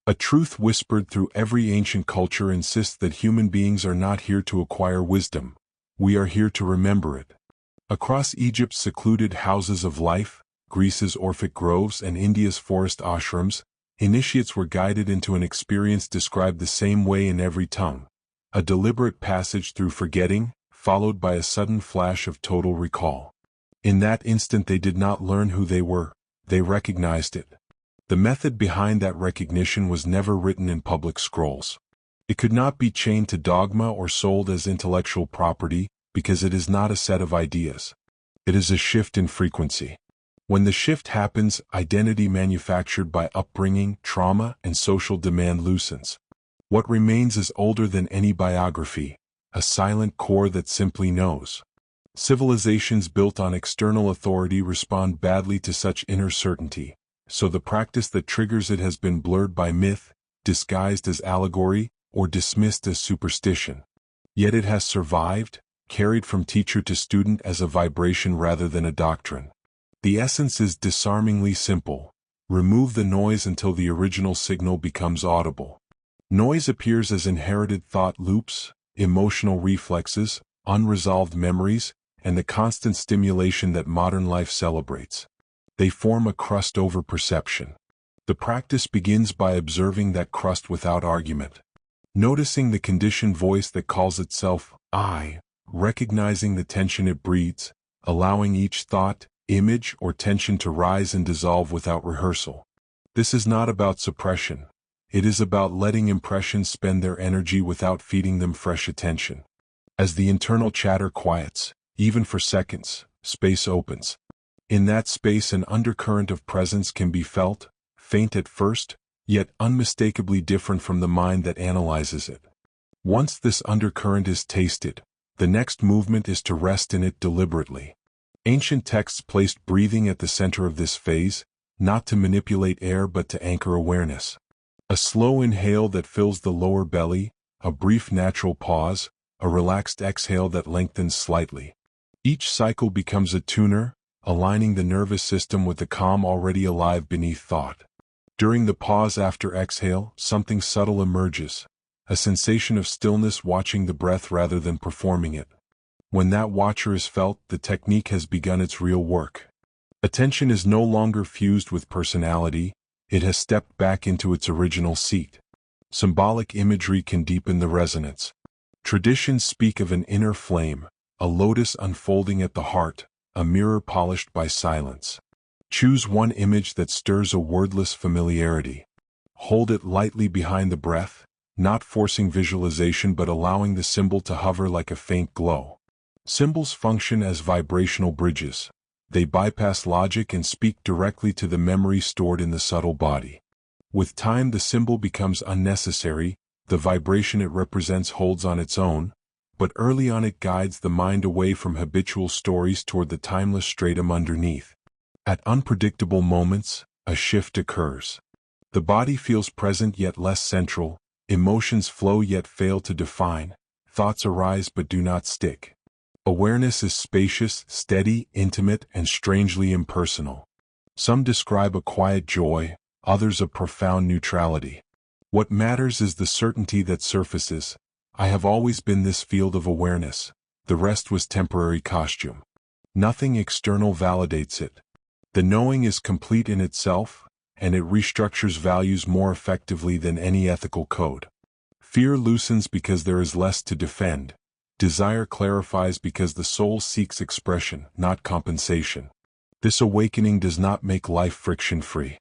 A truth whispered through every ancient culture insists that human beings are not here to acquire wisdom. We are here to remember it. Across Egypt's secluded houses of life, Greece's Orphic groves, and India's forest ashrams, initiates were guided into an experience described the same way in every tongue. A deliberate passage through forgetting, followed by a sudden flash of total recall. In that instant they did not learn who they were, they recognized it. The method behind that recognition was never written in public scrolls. It could not be chained to dogma or sold as intellectual property, because it is not a set of ideas. It is a shift in frequency. When the shift happens, identity manufactured by upbringing, trauma, and social demand loosens. What remains is older than any biography, a silent core that simply knows. Civilizations built on external authority respond badly to such inner certainty, so the practice that triggers it has been blurred by myth, disguised as allegory, or dismissed as superstition. Yet it has survived, carried from teacher to student as a vibration rather than a doctrine. The essence is disarmingly simple. Remove the noise until the original signal becomes audible. Noise appears as inherited thought loops, emotional reflexes, unresolved memories, and the constant stimulation that modern life celebrates. They form a crust over perception. The practice begins by observing that crust without argument. Noticing the conditioned voice that calls itself I, recognizing the tension it breeds, allowing each thought, image, or tension to rise and dissolve without rehearsal. This is not about suppression. It is about letting impressions spend their energy without feeding them fresh attention. As the internal chatter quiets, even for seconds, space opens. In that space an undercurrent of presence can be felt, faint at first, yet unmistakably different from the mind that analyzes it. Once this undercurrent is tasted, the next movement is to rest in it deliberately. Ancient texts placed breathing at the center of this phase, not to manipulate air but to anchor awareness. A slow inhale that fills the lower belly, a brief natural pause, a relaxed exhale that lengthens slightly. Each cycle becomes a tuner, aligning the nervous system with the calm already alive beneath thought. During the pause after exhale, something subtle emerges, a sensation of stillness, watching the breath rather than performing it. When that watcher is felt, the technique has begun its real work. Attention is no longer fused with personality, it has stepped back into its original seat. Symbolic imagery can deepen the resonance. Traditions speak of an inner flame, a lotus unfolding at the heart, a mirror polished by silence. Choose one image that stirs a wordless familiarity. Hold it lightly behind the breath, not forcing visualization but allowing the symbol to hover like a faint glow. Symbols function as vibrational bridges. They bypass logic and speak directly to the memory stored in the subtle body. With time the symbol becomes unnecessary, the vibration it represents holds on its own, but early on it guides the mind away from habitual stories toward the timeless stratum underneath. At unpredictable moments, a shift occurs. The body feels present yet less central, emotions flow yet fail to define, thoughts arise but do not stick. Awareness is spacious, steady, intimate, and strangely impersonal. Some describe a quiet joy, others a profound neutrality. What matters is the certainty that surfaces. I have always been this field of awareness. The rest was temporary costume. Nothing external validates it. The knowing is complete in itself, and it restructures values more effectively than any ethical code. Fear loosens because there is less to defend. Desire clarifies because the soul seeks expression, not compensation. This awakening does not make life friction-free.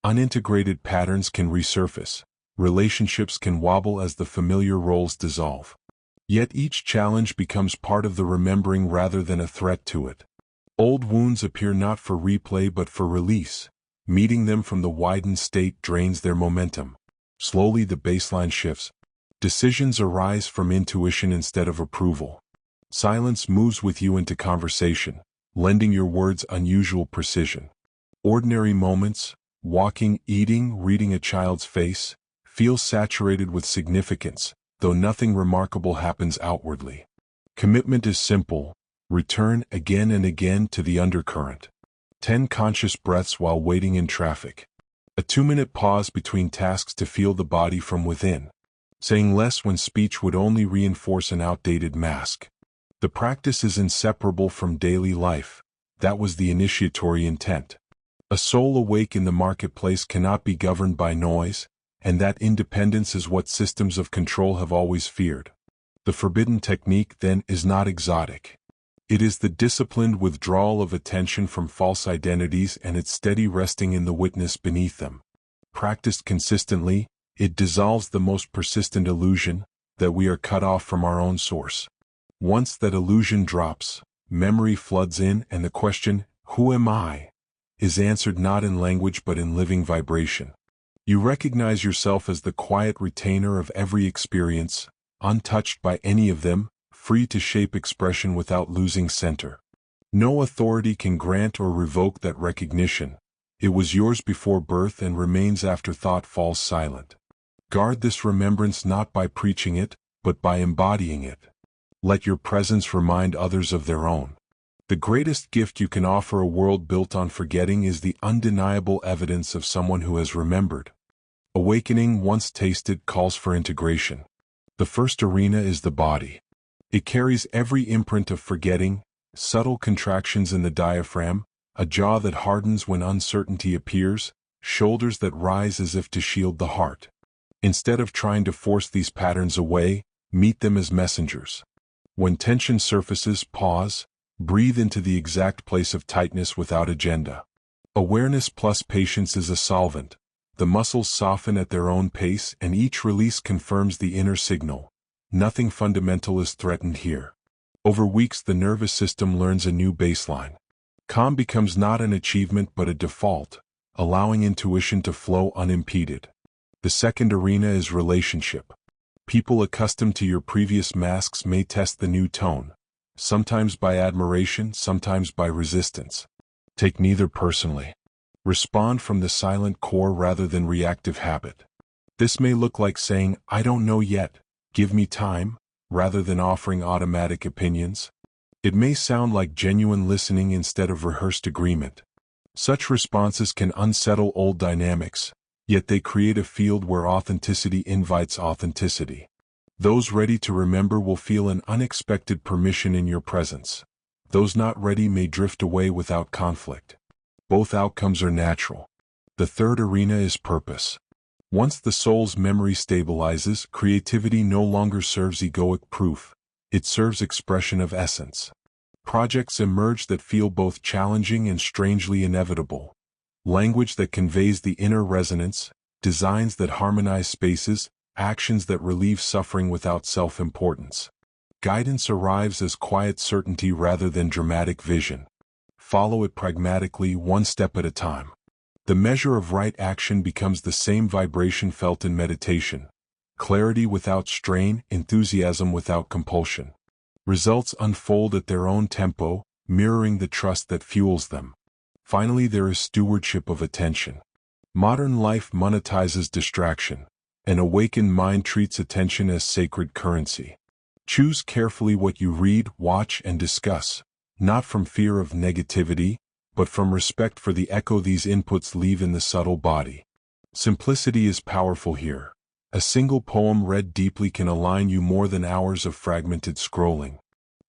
Unintegrated patterns can resurface. Relationships can wobble as the familiar roles dissolve. Yet each challenge becomes part of the remembering rather than a threat to it. Old wounds appear not for replay but for release. Meeting them from the widened state drains their momentum. Slowly the baseline shifts. Decisions arise from intuition instead of approval. Silence moves with you into conversation, lending your words unusual precision. Ordinary moments, walking, eating, reading a child's face, feel saturated with significance, though nothing remarkable happens outwardly. Commitment is simple. Return again and again to the undercurrent. 10 conscious breaths while waiting in traffic. A 2-minute pause between tasks to feel the body from within. Saying less when speech would only reinforce an outdated mask. The practice is inseparable from daily life. That was the initiatory intent. A soul awake in the marketplace cannot be governed by noise, and that independence is what systems of control have always feared. The forbidden technique, then, is not exotic. It is the disciplined withdrawal of attention from false identities and its steady resting in the witness beneath them. Practiced consistently, it dissolves the most persistent illusion, that we are cut off from our own source. Once that illusion drops, memory floods in and the question, "Who am I?" is answered not in language but in living vibration. You recognize yourself as the quiet retainer of every experience, untouched by any of them, free to shape expression without losing center. No authority can grant or revoke that recognition. It was yours before birth and remains after thought falls silent. Guard this remembrance not by preaching it, but by embodying it. Let your presence remind others of their own. The greatest gift you can offer a world built on forgetting is the undeniable evidence of someone who has remembered. Awakening, once tasted, calls for integration. The first arena is the body. It carries every imprint of forgetting, subtle contractions in the diaphragm, a jaw that hardens when uncertainty appears, shoulders that rise as if to shield the heart. Instead of trying to force these patterns away, meet them as messengers. When tension surfaces, pause, breathe into the exact place of tightness without agenda. Awareness plus patience is a solvent. The muscles soften at their own pace and each release confirms the inner signal. Nothing fundamental is threatened here. Over weeks the nervous system learns a new baseline. Calm becomes not an achievement but a default, allowing intuition to flow unimpeded. The second arena is relationship. People accustomed to your previous masks may test the new tone, sometimes by admiration, sometimes by resistance. Take neither personally. Respond from the silent core rather than reactive habit. This may look like saying, "I don't know yet, give me time," rather than offering automatic opinions. It may sound like genuine listening instead of rehearsed agreement. Such responses can unsettle old dynamics, yet they create a field where authenticity invites authenticity. Those ready to remember will feel an unexpected permission in your presence. Those not ready may drift away without conflict. Both outcomes are natural. The third arena is purpose. Once the soul's memory stabilizes, creativity no longer serves egoic proof. It serves expression of essence. Projects emerge that feel both challenging and strangely inevitable. Language that conveys the inner resonance, designs that harmonize spaces, actions that relieve suffering without self-importance. Guidance arrives as quiet certainty rather than dramatic vision. Follow it pragmatically, one step at a time. The measure of right action becomes the same vibration felt in meditation. Clarity without strain, enthusiasm without compulsion. Results unfold at their own tempo, mirroring the trust that fuels them. Finally, there is stewardship of attention. Modern life monetizes distraction. An awakened mind treats attention as sacred currency. Choose carefully what you read, watch, and discuss, not from fear of negativity, but from respect for the echo these inputs leave in the subtle body. Simplicity is powerful here. A single poem read deeply can align you more than hours of fragmented scrolling.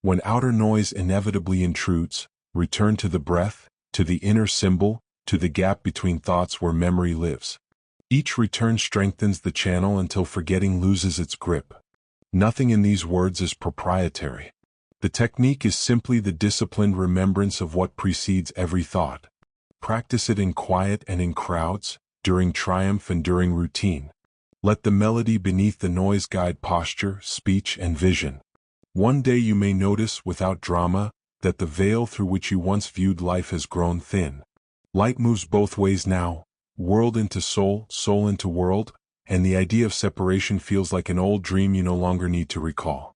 When outer noise inevitably intrudes, return to the breath, to the inner symbol, to the gap between thoughts where memory lives. Each return strengthens the channel until forgetting loses its grip. Nothing in these words is proprietary. The technique is simply the disciplined remembrance of what precedes every thought. Practice it in quiet and in crowds, during triumph and during routine. Let the melody beneath the noise guide posture, speech, and vision. One day you may notice, without drama, that the veil through which you once viewed life has grown thin. Light moves both ways now, world into soul, soul into world, and the idea of separation feels like an old dream you no longer need to recall.